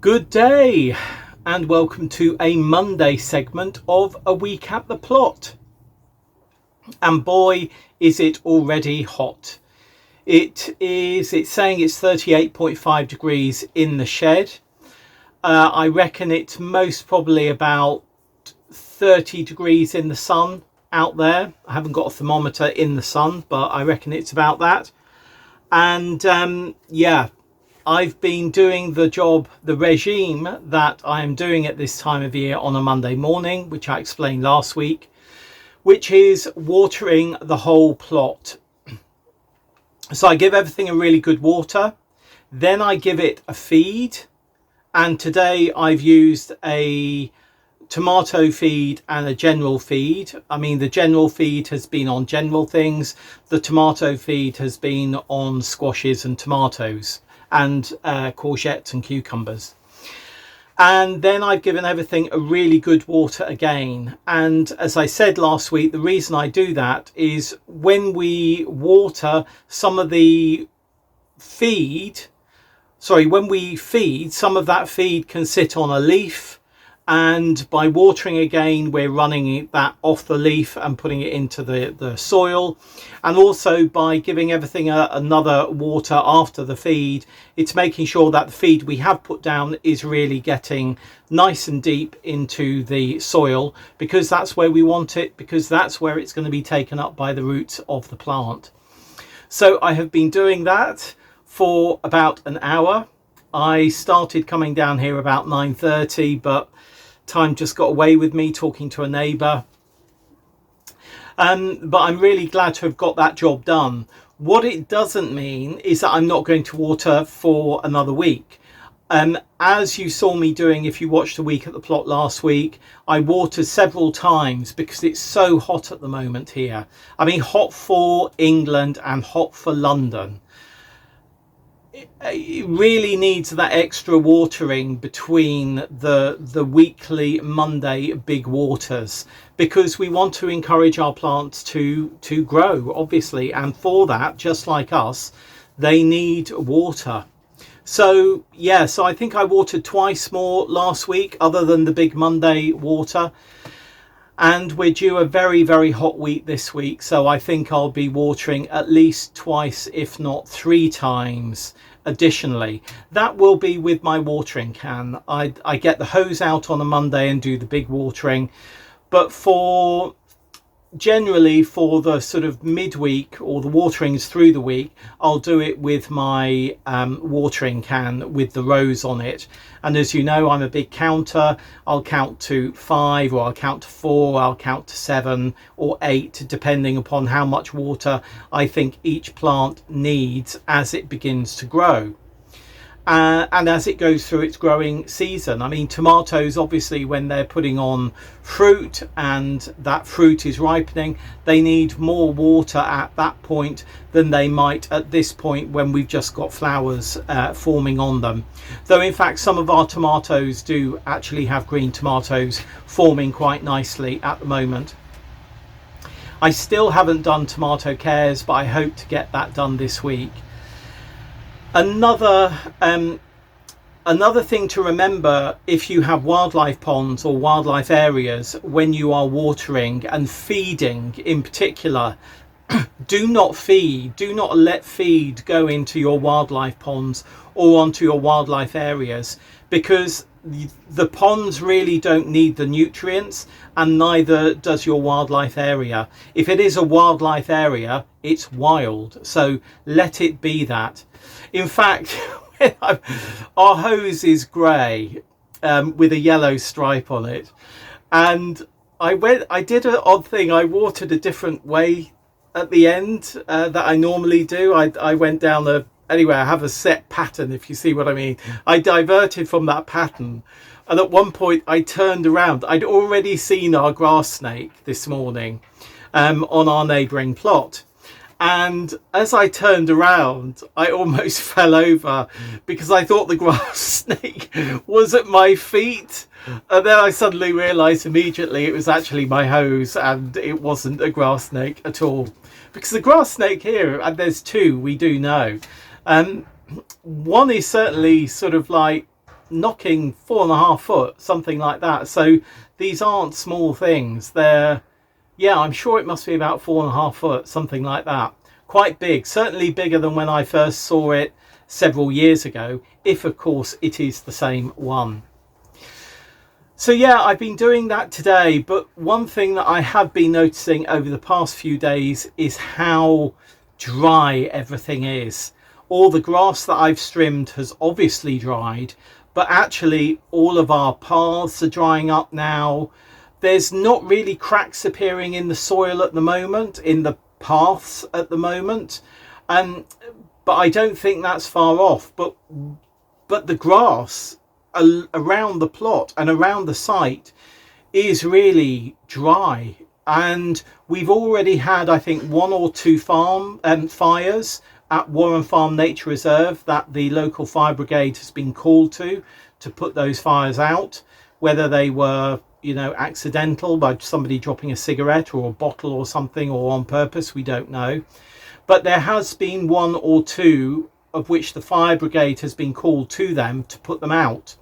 Good day and welcome to a Monday segment of A Week at the Plot. And boy, is it already hot. It's saying it's 38.5 degrees in the shed. I reckon it's most probably about 30 degrees in the sun out there. I haven't got a thermometer in the sun, but I reckon it's about that. And yeah, I've been doing the regime that I am doing at this time of year on a Monday morning, which I explained last week, which is watering the whole plot. So I give everything a really good water, then I give it a feed. And today I've used a tomato feed and a general feed. I mean, the general feed has been on general things. The tomato feed has been on squashes and tomatoes and courgettes and cucumbers. And then I've given everything a really good water again. And as I said last week, the reason I do that is when we water some of the feed, when we feed, some of that feed can sit on a leaf. And by watering again, we're running that off the leaf and putting it into the soil. And also by giving everything another water after the feed, it's making sure that the feed we have put down is really getting nice and deep into the soil, because that's where we want it, because that's where it's going to be taken up by the roots of the plant. So I have been doing that for about an hour. I started coming down here about 9:30, but time just got away with me talking to a neighbour. But I'm really glad to have got that job done. What it doesn't mean is that I'm not going to water for another week. As you saw me doing, if you watched A Week at the Plot last week, I watered several times because it's so hot at the moment here. I mean, hot for England and hot for London. It really needs that extra watering between the weekly Monday big waters, because we want to encourage our plants to grow, obviously, and for that, just like us, they need water. So yeah, so I think I watered twice more last week other than the big Monday water. And we're due a very, very hot week this week. So I think I'll be watering at least twice, if not 3 times additionally. That will be with my watering can. I get the hose out on a Monday and do the big watering. But generally for the sort of midweek or the waterings through the week, I'll do it with my watering can with the rows on it. And as you know, I'm a big counter. I'll count to 5, or I'll count to 4, I'll count to 7 or 8, depending upon how much water I think each plant needs as it begins to grow. And as it goes through its growing season. I mean, tomatoes, obviously, when they're putting on fruit and that fruit is ripening, they need more water at that point than they might at this point when we've just got flowers forming on them. Though in fact, some of our tomatoes do actually have green tomatoes forming quite nicely at the moment. I still haven't done tomato cares, but I hope to get that done this week. Another thing to remember, if you have wildlife ponds or wildlife areas when you are watering and feeding in particular, do not let feed go into your wildlife ponds or onto your wildlife areas, because the ponds really don't need the nutrients, and neither does your wildlife area. If it is a wildlife area, it's wild, so let it be that. In fact, our hose is grey with a yellow stripe on it, and I did an odd thing. I watered a different way at the end that I normally do. I went down anyway, I have a set pattern, if you see what I mean. I diverted from that pattern, and at one point I turned around. I'd already seen our grass snake this morning on our neighbouring plot. And as I turned around, I almost fell over because I thought the grass snake was at my feet. And then I suddenly realised immediately it was actually my hose, and it wasn't a grass snake at all. Because the grass snake here, and there's 2 we do know, one is certainly sort of like knocking 4.5 foot, something like that. So these aren't small things. They're, yeah, I'm sure it must be about 4.5 foot, something like that. Quite big, certainly bigger than when I first saw it several years ago, if of course it is the same one. So yeah, I've been doing that today, but one thing that I have been noticing over the past few days is how dry everything is. All the grass that I've trimmed has obviously dried, but actually all of our paths are drying up now. There's not really cracks appearing in the soil at the moment, in the paths at the moment, but I don't think that's far off. But the grass around the plot and around the site is really dry, and we've already had, I think, 1 or 2 fires at Warren Farm Nature Reserve that the local fire brigade has been called to put those fires out. Whether they were, you know, accidental by somebody dropping a cigarette or a bottle or something, or on purpose, we don't know. But there has been 1 or 2 of which the fire brigade has been called to them to put them out.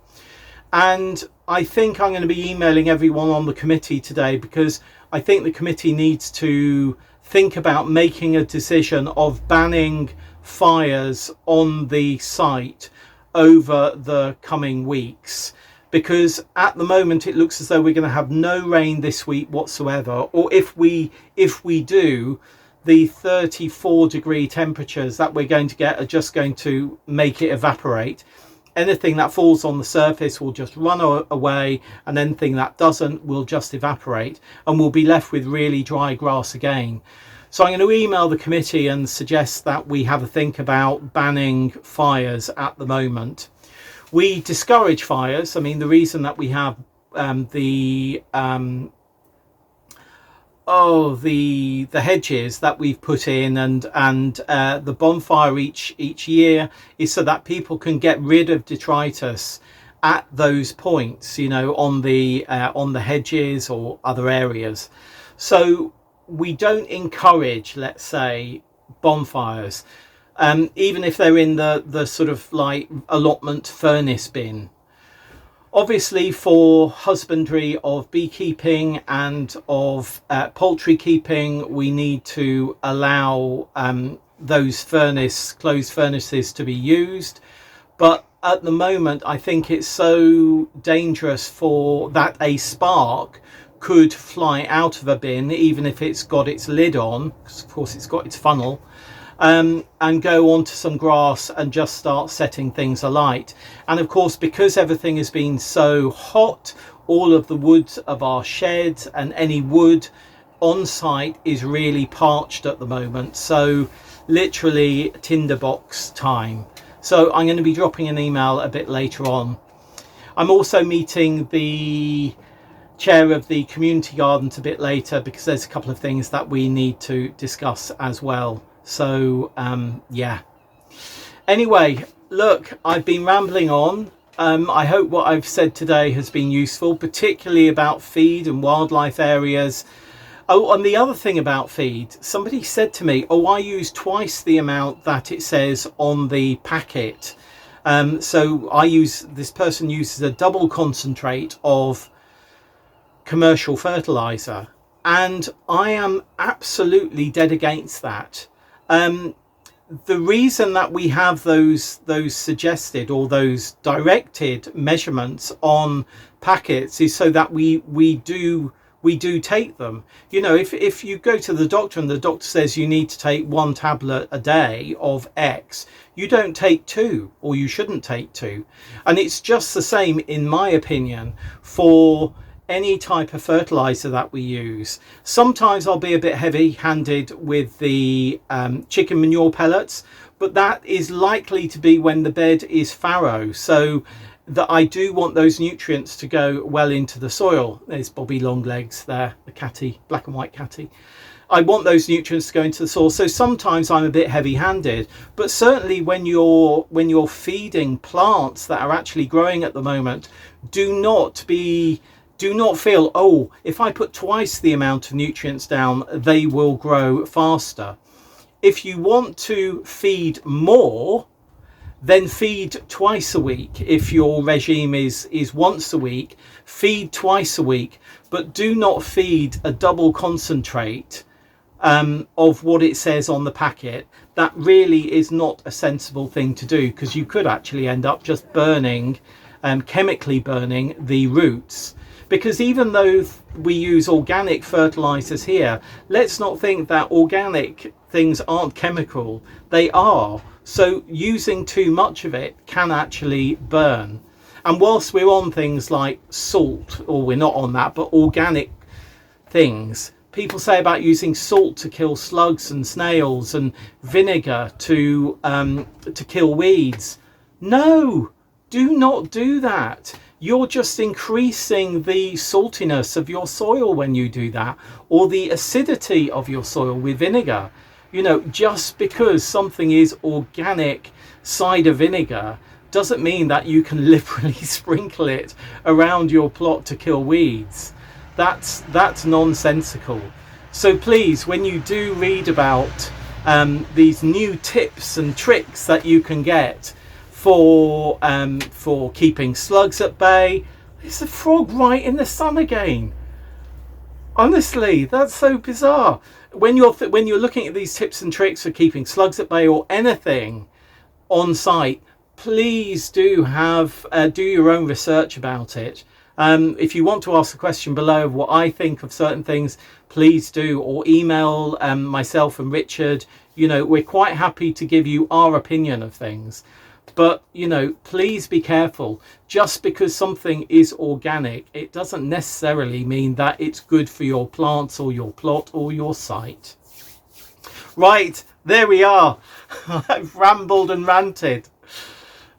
And I think I'm going to be emailing everyone on the committee today, because I think the committee needs to think about making a decision of banning fires on the site over the coming weeks, because at the moment it looks as though we're going to have no rain this week whatsoever, or if we do, the 34-degree temperatures that we're going to get are just going to make it evaporate. Anything that falls on the surface will just run away, and anything that doesn't will just evaporate, and we'll be left with really dry grass again. So I'm going to email the committee and suggest that we have a think about banning fires at the moment. We discourage fires. I mean, the reason that we have the hedges that we've put in and the bonfire each year is so that people can get rid of detritus at those points, you know, on the hedges or other areas. So we don't encourage, let's say, bonfires, even if they're in the sort of like allotment furnace bin. Obviously, for husbandry of beekeeping and of poultry keeping, we need to allow those closed furnaces to be used. But at the moment, I think it's so dangerous for that a spark could fly out of a bin, even if it's got its lid on, because of course it's got its funnel, and go onto some grass and just start setting things alight. And of course, because everything has been so hot, all of the wood of our sheds and any wood on site is really parched at the moment. So literally tinderbox time. So I'm going to be dropping an email a bit later on. I'm also meeting the chair of the community gardens a bit later, because there's a couple of things that we need to discuss as well. So yeah, anyway, look, I've been rambling on. I hope what I've said today has been useful, particularly about feed and wildlife areas. Oh, and the other thing about feed, somebody said to me, oh, I use twice the amount that it says on the packet. So this person uses a double concentrate of commercial fertiliser, and I am absolutely dead against that. The reason that we have those suggested or those directed measurements on packets is so that we do take them. You know, if you go to the doctor and the doctor says you need to take 1 tablet a day of X, you don't take 2, or you shouldn't take 2. And it's just the same, in my opinion, for any type of fertilizer that we use. Sometimes I'll be a bit heavy-handed with the chicken manure pellets, but that is likely to be when the bed is fallow, so that I do want those nutrients to go well into the soil. There's Bobby Longlegs there, the catty, black and white catty. I want those nutrients to go into the soil, so sometimes I'm a bit heavy-handed, but certainly when you're feeding plants that are actually growing at the moment, do not feel, oh, if I put twice the amount of nutrients down, they will grow faster. If you want to feed more, Then feed twice a week. If your regime is once a week, feed twice a week, but do not feed a double concentrate of what it says on the packet. That really is not a sensible thing to do, because you could actually end up just burning, chemically burning the roots. Because even though we use organic fertilizers here, let's not think that organic things aren't chemical. They are. So using too much of it can actually burn. And whilst we're on things like salt, or we're not on that, but organic things, people say about using salt to kill slugs and snails and vinegar to kill weeds. No, do not do that. You're just increasing the saltiness of your soil when you do that, or the acidity of your soil with vinegar. You know, just because something is organic cider vinegar doesn't mean that you can liberally sprinkle it around your plot to kill weeds. That's nonsensical. So please, when you do read about these new tips and tricks that you can get for keeping slugs at bay, there's a frog right in the sun again. Honestly, that's so bizarre. When you're looking at these tips and tricks for keeping slugs at bay or anything on site, please do do your own research about it. If you want to ask a question below of what I think of certain things, please do, or email myself and Richard. You know, we're quite happy to give you our opinion of things. But, you know, please be careful. Just because something is organic, it doesn't necessarily mean that it's good for your plants or your plot or your site. Right, there we are. I've rambled and ranted.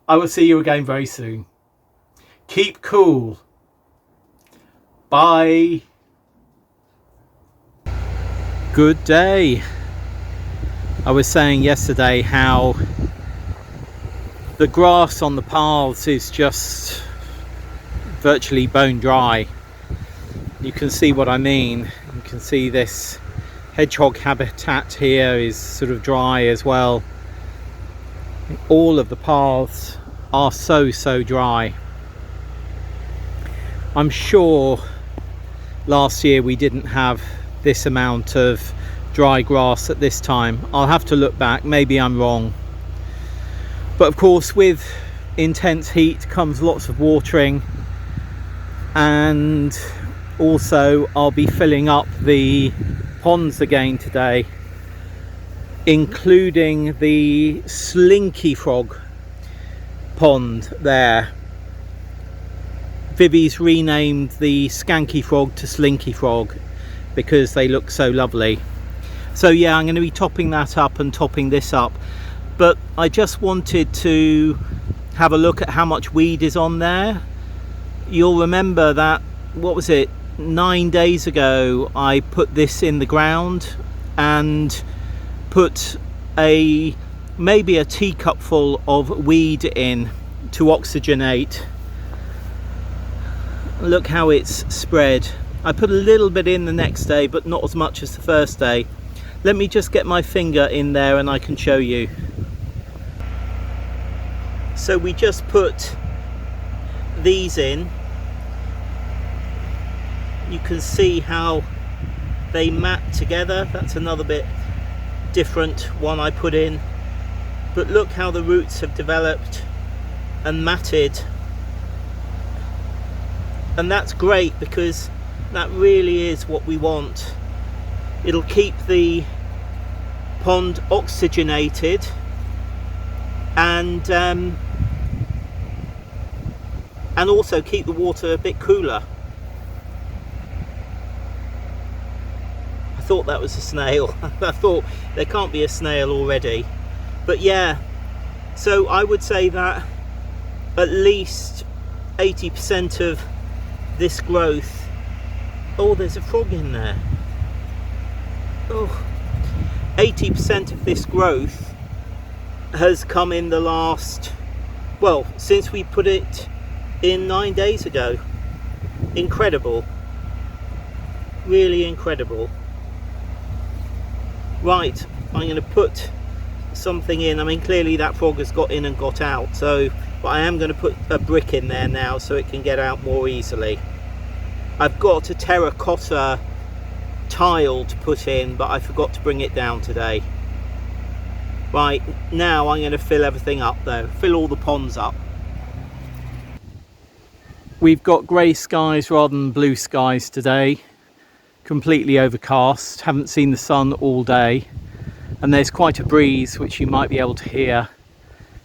I will see you again very soon. Keep cool. Bye. Good day. I was saying yesterday how the grass on the paths is just virtually bone dry. You can see what I mean. You can see this hedgehog habitat here is sort of dry as well. All of the paths are so dry. I'm sure last year we didn't have this amount of dry grass at this time. I'll have to look back, maybe I'm wrong. But of course, with intense heat comes lots of watering, and also I'll be filling up the ponds again today, including the slinky frog pond there. Vivi's renamed the skanky frog to slinky frog because they look so lovely. So yeah, I'm going to be topping that up and topping this up. But I just wanted to have a look at how much weed is on there. You'll remember that, what was it, 9 days ago I put this in the ground and put maybe a teacupful of weed in to oxygenate. Look how it's spread. I put a little bit in the next day, but not as much as the first day. Let me just get my finger in there and I can show you. So we just put these in. You can see how they mat together. That's another bit different one I put in. But look how the roots have developed and matted. And that's great because that really is what we want. It'll keep the pond oxygenated and also keep the water a bit cooler. I thought that was a snail. I thought there can't be a snail already. But yeah, so I would say that at least 80% of this growth... Oh, there's a frog in there. Oh, 80% of this growth has come in the last, well, since we put it in 9 days ago. Incredible. Really incredible. Right, I'm going to put something in. I mean, clearly that frog has got in and got out, so but I am going to put a brick in there now so it can get out more easily. I've got a terracotta tile to put in, but I forgot to bring it down today. Right, now I'm going to fill everything up though, fill all the ponds up. We've got grey skies rather than blue skies today, completely overcast, haven't seen the sun all day, and there's quite a breeze which you might be able to hear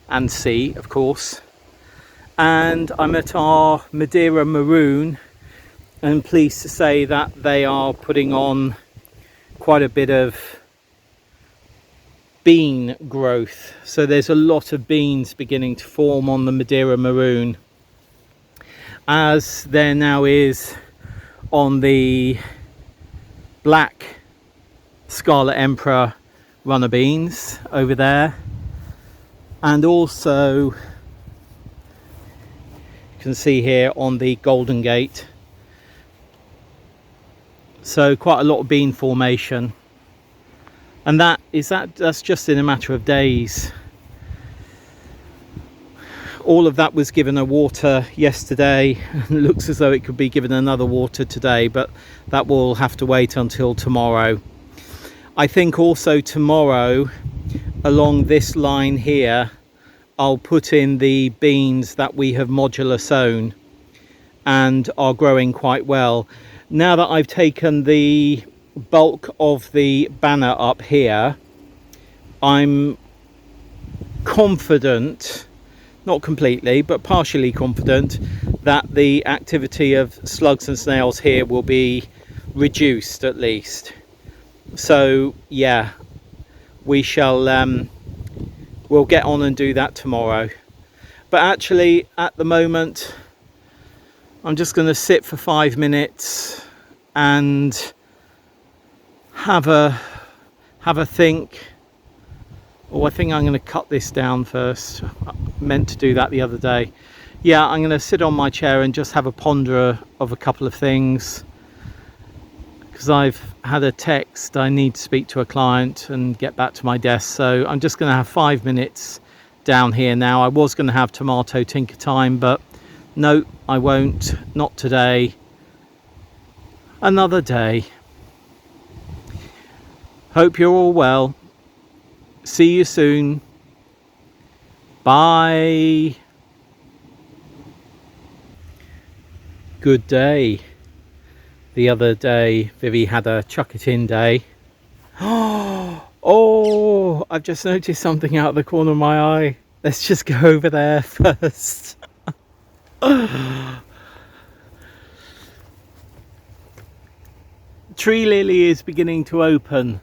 and see, of course. And I'm at our Madeira Maroon, and pleased to say that they are putting on quite a bit of bean growth. So there's a lot of beans beginning to form on the Madeira Maroon, as there now is on the black Scarlet Emperor runner beans over there. And also you can see here on the Golden Gate. So quite a lot of bean formation, and that's just in a matter of days. All of that was given a water yesterday, and it looks as though it could be given another water today, but that will have to wait until tomorrow. I think also tomorrow along this line here I'll put in the beans that we have modular sown and are growing quite well. Now that I've taken the bulk of the banner up here, I'm confident, not completely, but partially confident, that the activity of slugs and snails here will be reduced at least. So yeah, we shall we'll get on and do that tomorrow. But actually at the moment I'm just going to sit for 5 minutes and have a think. Oh, I think I'm going to cut this down first. I meant to do that the other day. Yeah, I'm going to sit on my chair and just have a ponder of a couple of things, because I've had a text. I need to speak to a client and get back to my desk. So I'm just going to have 5 minutes down here now. I was going to have tomato tinker time, but no, I won't. Not today. Another day. Hope you're all well. See you soon. Bye. Good day. The other day Vivi had a chuck it in day. Oh, I've just noticed something out of the corner of my eye. Let's just go over there first. Tree lily is beginning to open.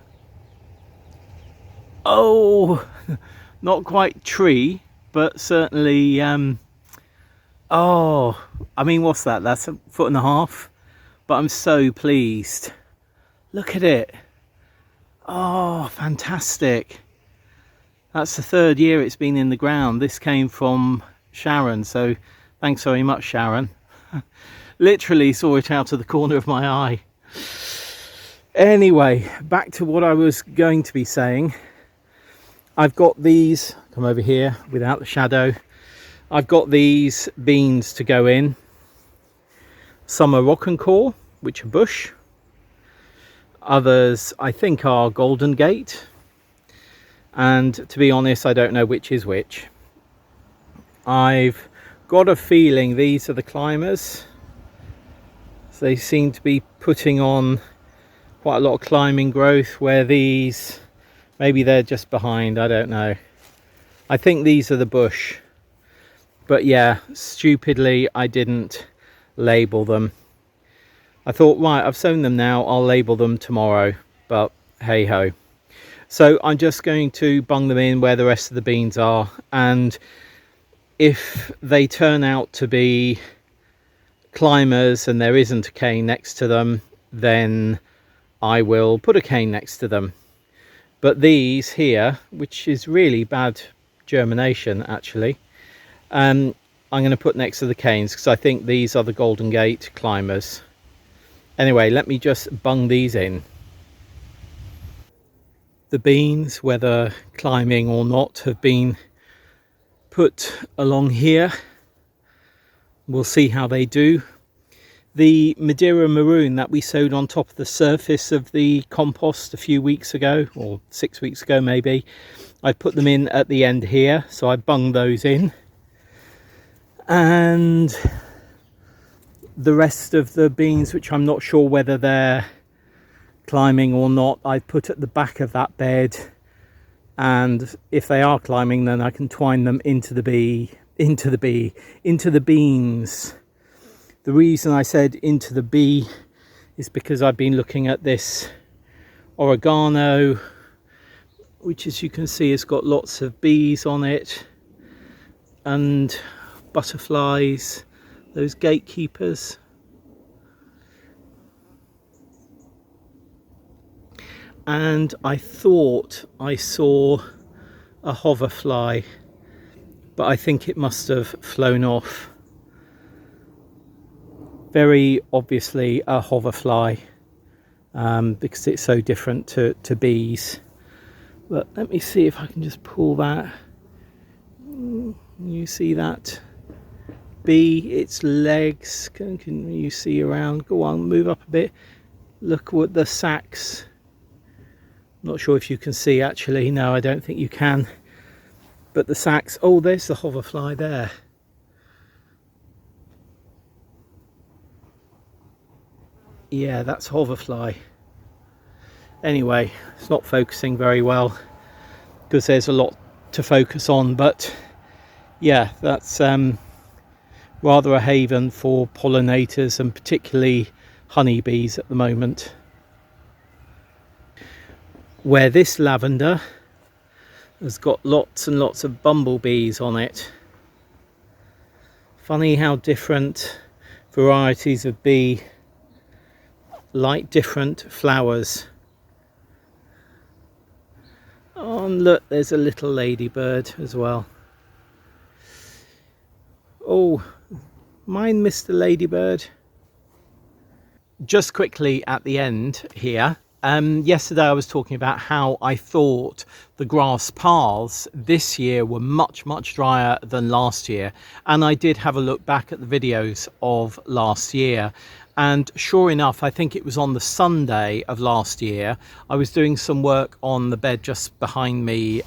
Oh, not quite tree, but certainly oh, I mean, what's that? That's 1.5 foot, but I'm so pleased. Look at it. Oh, fantastic. That's the 3rd year it's been in the ground. This came from Sharon, so thanks very much, Sharon. Literally saw it out of the corner of my eye. Anyway, back to what I was going to be saying. I've got these, come over here without the shadow. I've got these beans to go in. Some are rock and core, which are bush. Others I think are Golden Gate. And to be honest, I don't know which is which. I've got a feeling these are the climbers. So they seem to be putting on quite a lot of climbing growth, where these, maybe they're just behind, I don't know. I think these are the bush. But yeah, stupidly I didn't label them. I thought, right, I've sown them now, I'll label them tomorrow, but hey ho. So I'm just going to bung them in where the rest of the beans are, and if they turn out to be climbers and there isn't a cane next to them, then I will put a cane next to them. But these here, which is really bad germination actually, I'm going to put next to the canes, because I think these are the Golden Gate climbers. Anyway, let me just bung these in. The beans, whether climbing or not, have been put along here. We'll see how they do. The Madeira maroon that we sowed on top of the surface of the compost a few weeks ago, or 6 weeks ago maybe, I put them in at the end here, so I bunged those in. And the rest of the beans, which I'm not sure whether they're climbing or not, I put at the back of that bed, and if they are climbing, then I can twine them into the beans. The reason I said into the bee is because I've been looking at this oregano, which, as you can see, has got lots of bees on it, and butterflies, those gatekeepers. And I thought I saw a hoverfly, but I think it must have flown off. Very obviously a hoverfly, because it's so different to bees. But let me see if I can just pull that. You see that bee, its legs, can you see around? Go on, move up a bit. Look at the sacs. Not sure if you can see, actually. No, I don't think you can. But the sacs, oh, there's the hoverfly there. Yeah, that's hoverfly. Anyway, it's not focusing very well because there's a lot to focus on, but yeah, that's rather a haven for pollinators, and particularly honeybees at the moment. Where this lavender has got lots and lots of bumblebees on it. Funny how different varieties of bee like different flowers. Oh, and look, there's a little ladybird as well. Oh, mind Mr. Ladybird. Just quickly at the end here, yesterday I was talking about how I thought the grass paths this year were much drier than last year, and I did have a look back at the videos of last year, and sure enough, I think it was on the Sunday of last year, I was doing some work on the bed just behind me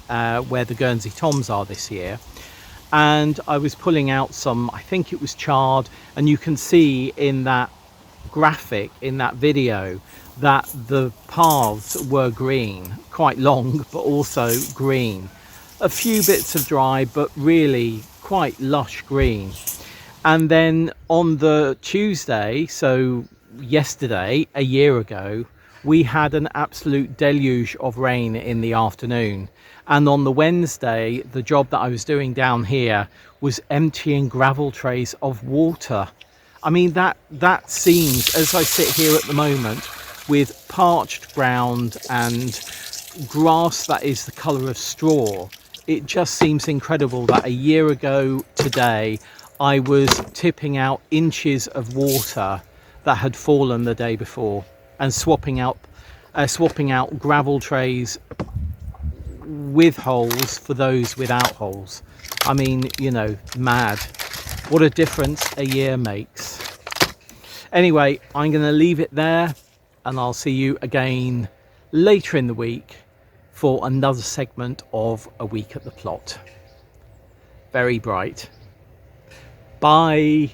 where the Guernsey toms are this year, and I was pulling out some, I think it was chard, and you can see in that graphic in that video that the paths were green, quite long but also green, a few bits of dry but really quite lush green. And then on the Tuesday, so yesterday, a year ago, we had an absolute deluge of rain in the afternoon, and on the Wednesday the job that I was doing down here was emptying gravel trays of water. I mean, that seems, as I sit here at the moment with parched ground and grass that is the colour of straw, it just seems incredible that a year ago today I was tipping out inches of water that had fallen the day before and swapping out gravel trays with holes for those without holes. I mean, you know, mad. What a difference a year makes. Anyway, I'm going to leave it there, and I'll see you again later in the week for another segment of A Week at the Plot. Very bright. Bye.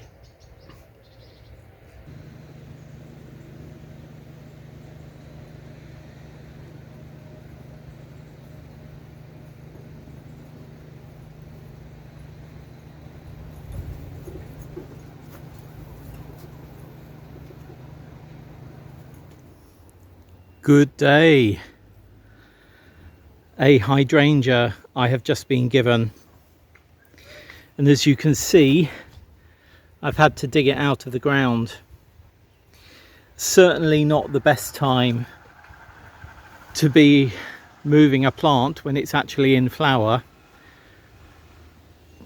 Good day. A hydrangea I have just been given, and as you can see, I've had to dig it out of the ground. Certainly not the best time to be moving a plant when it's actually in flower,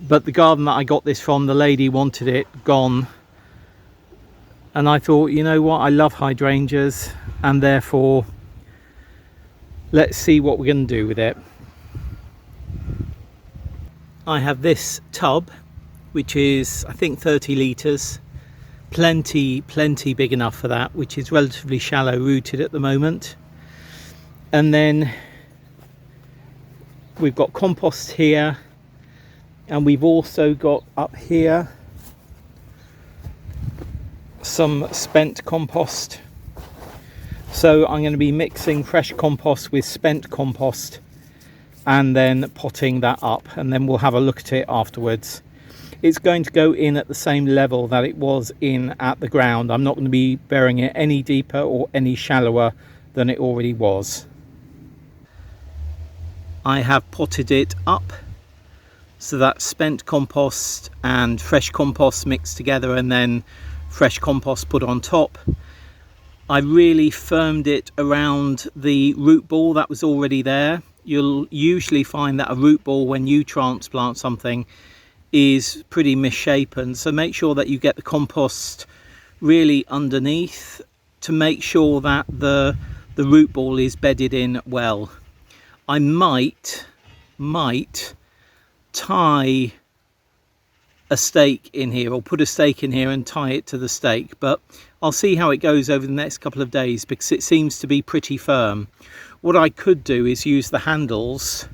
but the garden that I got this from, the lady wanted it gone, and I thought, you know what, I love hydrangeas, and therefore let's see what we're going to do with it. I have this tub, which is I think 30 litres, plenty big enough for that, which is relatively shallow rooted at the moment. And then we've got compost here, and we've also got up here some spent compost. So I'm going to be mixing fresh compost with spent compost and then potting that up, and then we'll have a look at it afterwards. It's going to go in at the same level that it was in at the ground. I'm not going to be burying it any deeper or any shallower than it already was. I have potted it up, so that's spent compost and fresh compost mixed together, and then fresh compost put on top. I really firmed it around the root ball that was already there. You'll usually find that a root ball, when you transplant something, is pretty misshapen, so make sure that you get the compost really underneath to make sure that the root ball is bedded in well. I might tie a stake in here, or put a stake in here and tie it to the stake, but I'll see how it goes over the next couple of days because it seems to be pretty firm. What I could do is use the handles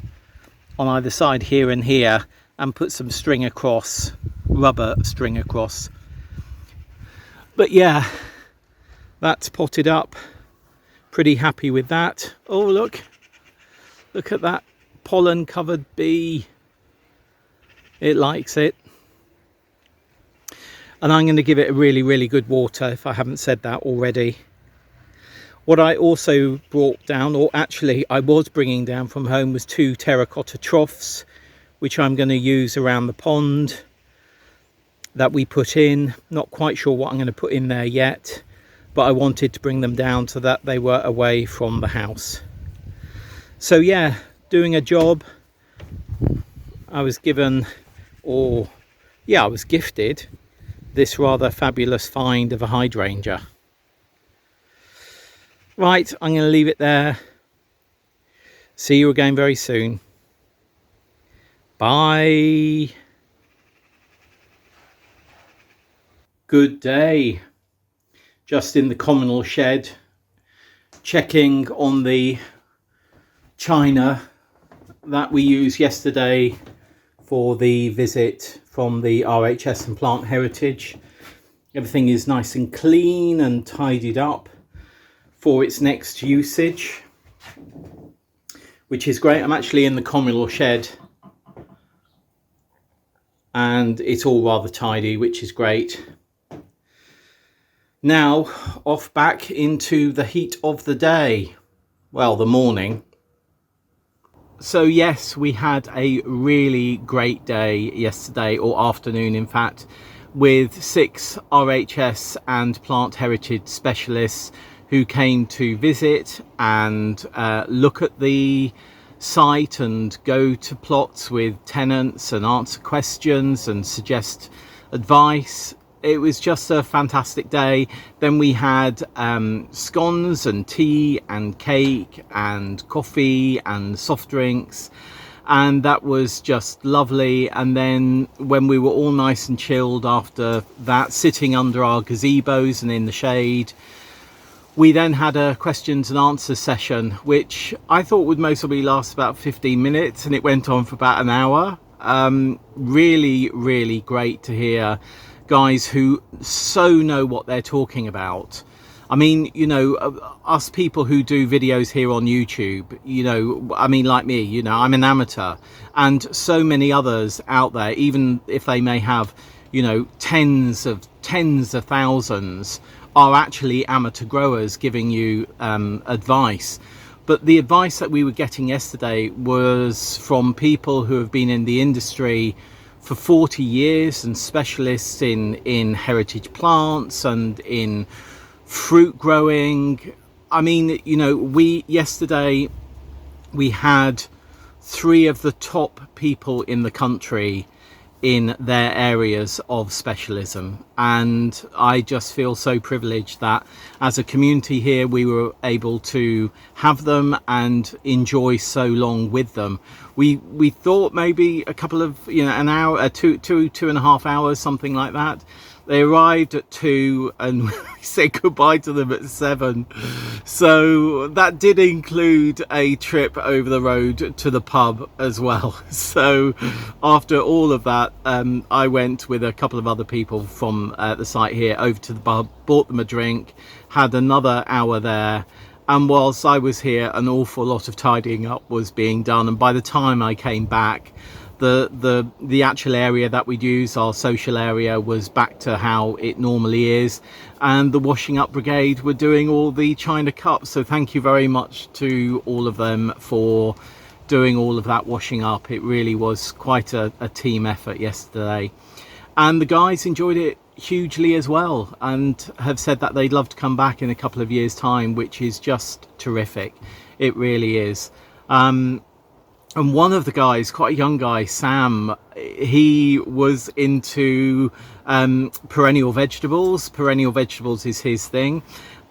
on either side here and here and put some string across, rubber string across. But yeah, that's potted up. Pretty happy with that. Oh, look at that pollen covered bee. It likes it. And I'm going to give it a really good water if I haven't said that already. What I also brought down, or actually I was bringing down from home, was 2 terracotta troughs, which I'm going to use around the pond that we put in. Not quite sure what I'm going to put in there yet, but I wanted to bring them down so that they were away from the house. So yeah, doing a job. I was given, or yeah, I was gifted this rather fabulous find of a hydrangea. Right, I'm going to leave it there. See you again very soon. Bye. Good day. Just in the communal shed, checking on the china that we used yesterday for the visit from the RHS and Plant Heritage. Everything is nice and clean and tidied up for its next usage, which is great. I'm actually in the communal shed and it's all rather tidy, which is great. Now off back into the heat of the day, well, the morning. So yes, we had a really great day yesterday, or afternoon in fact, with 6 RHS and Plant Heritage specialists who came to visit and look at the site and go to plots with tenants and answer questions and suggest advice. It was just a fantastic day. Then we had scones and tea and cake and coffee and soft drinks, and that was just lovely. And then when we were all nice and chilled after that, sitting under our gazebos and in the shade, we then had a questions and answers session, which I thought would mostly last about 15 minutes, and it went on for about an hour. Really great to hear guys who so know what they're talking about. I mean, you know, us people who do videos here on YouTube, you know, I mean, like me, you know, I'm an amateur, and so many others out there, even if they may have, you know, tens of thousands, are actually amateur growers giving you advice. But the advice that we were getting yesterday was from people who have been in the industry for 40 years and specialists in heritage plants and in fruit growing. I mean, you know, yesterday we had 3 of the top people in the country in their areas of specialism, and I just feel so privileged that as a community here we were able to have them and enjoy so long with them. We thought maybe a couple of, you know, an hour, two and a half hours, something like that. They arrived at 2 and we said goodbye to them at 7. So that did include a trip over the road to the pub as well. So after all of that, I went with a couple of other people from the site here over to the pub, bought them a drink, had another hour there. And whilst I was here, an awful lot of tidying up was being done. And by the time I came back, the actual area that we'd use, our social area, was back to how it normally is, and the washing up brigade were doing all the china cups. So thank you very much to all of them for doing all of that washing up. It really was quite a team effort yesterday, and the guys enjoyed it hugely as well, and have said that they'd love to come back in a couple of years' time, which is just terrific. It really is. And one of the guys, quite a young guy, Sam, he was into perennial vegetables. Perennial vegetables is his thing.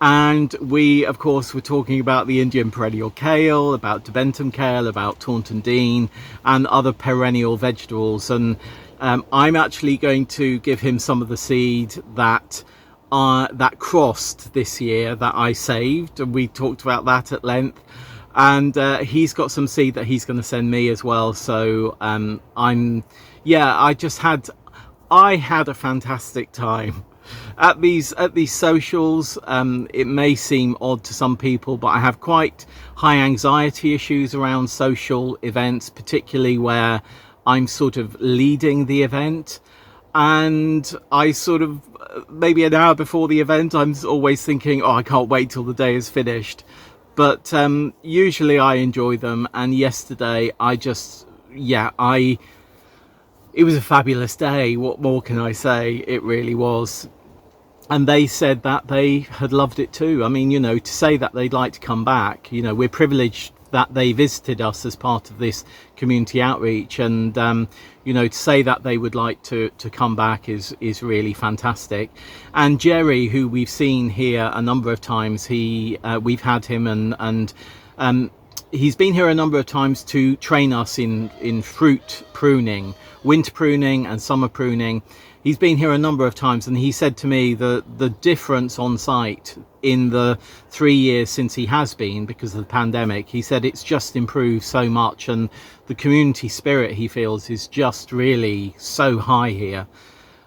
And we, of course, were talking about the Indian perennial kale, about Debentum kale, about Taunton Dean, and other perennial vegetables. And I'm actually going to give him some of the seed that crossed this year that I saved. And we talked about that at length. And he's got some seed that he's going to send me as well. So I had a fantastic time at these socials. It may seem odd to some people, but I have quite high anxiety issues around social events, particularly where I'm sort of leading the event. And I sort of, maybe an hour before the event, I'm always thinking, oh, I can't wait till the day is finished. But usually I enjoy them, and yesterday it was a fabulous day. What more can I say? It really was. And they said that they had loved it too. I mean, you know, to say that they'd like to come back, you know, we're privileged that they visited us as part of this community outreach, and you know, to say that they would like to come back is really fantastic. And Jerry, who we've seen here a number of times, we've had him, and he's been here a number of times to train us in fruit pruning, winter pruning and summer pruning. He's been here a number of times, and he said to me the difference on site in the 3 years since he has been, because of the pandemic, he said it's just improved so much, and the community spirit, he feels, is just really so high here.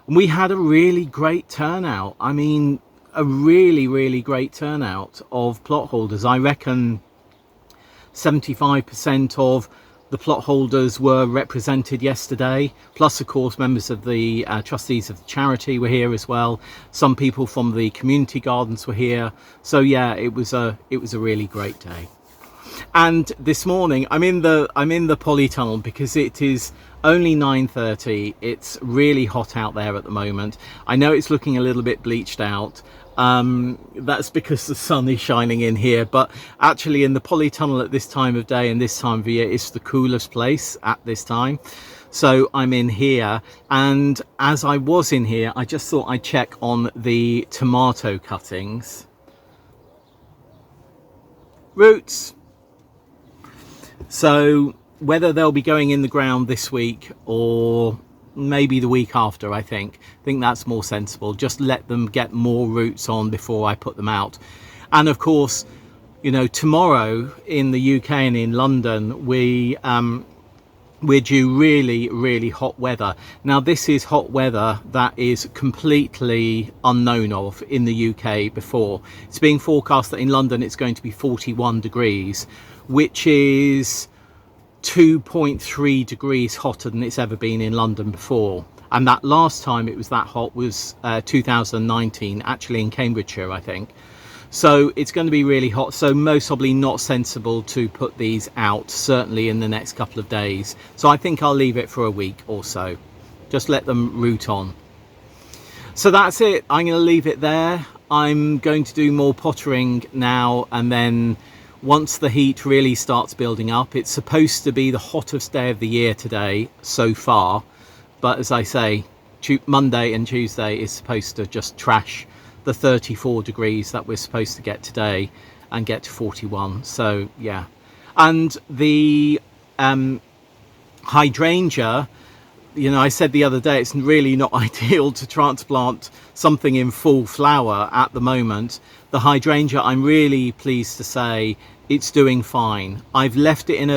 And we had a really great turnout. I mean, a really great turnout of plot holders. I reckon 75% of the plot holders were represented yesterday, plus of course members of the trustees of the charity were here as well. Some people from the community gardens were here. So yeah, it was a really great day. And this morning I'm in the polytunnel because it is only 9:30. It's really hot out there at the moment. I know it's looking a little bit bleached out. That's because the sun is shining in here, but actually in the polytunnel at this time of day and this time of year, it's the coolest place at this time. So I'm in here, and as I was in here, I just thought I'd check on the tomato cuttings. Roots. So whether they'll be going in the ground this week or maybe the week after, I think that's more sensible. Just let them get more roots on before I put them out. And of course, you know, tomorrow in the UK and in London, we're due really hot weather. Now this is hot weather that is completely unknown of in the UK before. It's being forecast that in London it's going to be 41 degrees, which is 2.3 degrees hotter than it's ever been in London before. And that last time it was that hot was 2019, actually in Cambridgeshire, I think. So it's going to be really hot, so most probably not sensible to put these out, certainly in the next couple of days. So I think I'll leave it for a week or so, just let them root on. So that's it, I'm going to leave it there. I'm going to do more pottering now, and then once the heat really starts building up, it's supposed to be the hottest day of the year today so far, but as I say, Monday and Tuesday is supposed to just trash the 34 degrees that we're supposed to get today and get to 41. So yeah, and the hydrangea, you know, I said the other day it's really not ideal to transplant something in full flower at the moment. The hydrangea, I'm really pleased to say it's doing fine. I've left it in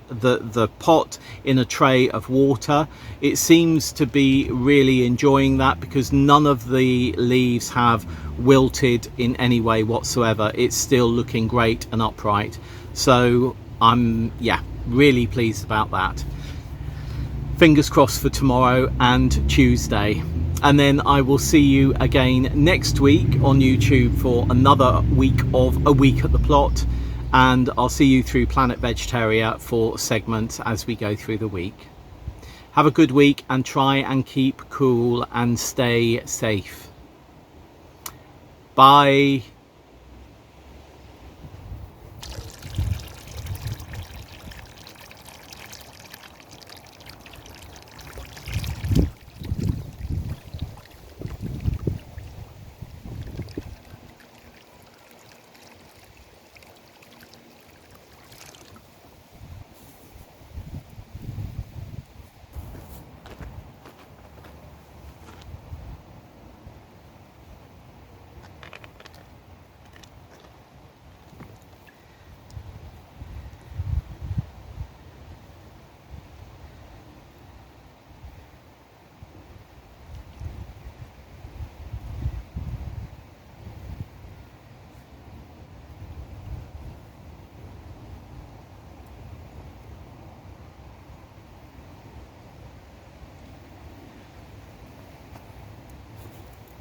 the pot in a tray of water. It seems to be really enjoying that because none of the leaves have wilted in any way whatsoever. It's still looking great and upright. So I'm really pleased about that. Fingers crossed for tomorrow and Tuesday, and then I will see you again next week on YouTube for another week of A Week at the Plot, and I'll see you through Planet Vegetaria for segments as we go through the week. Have a good week and try and keep cool and stay safe. Bye.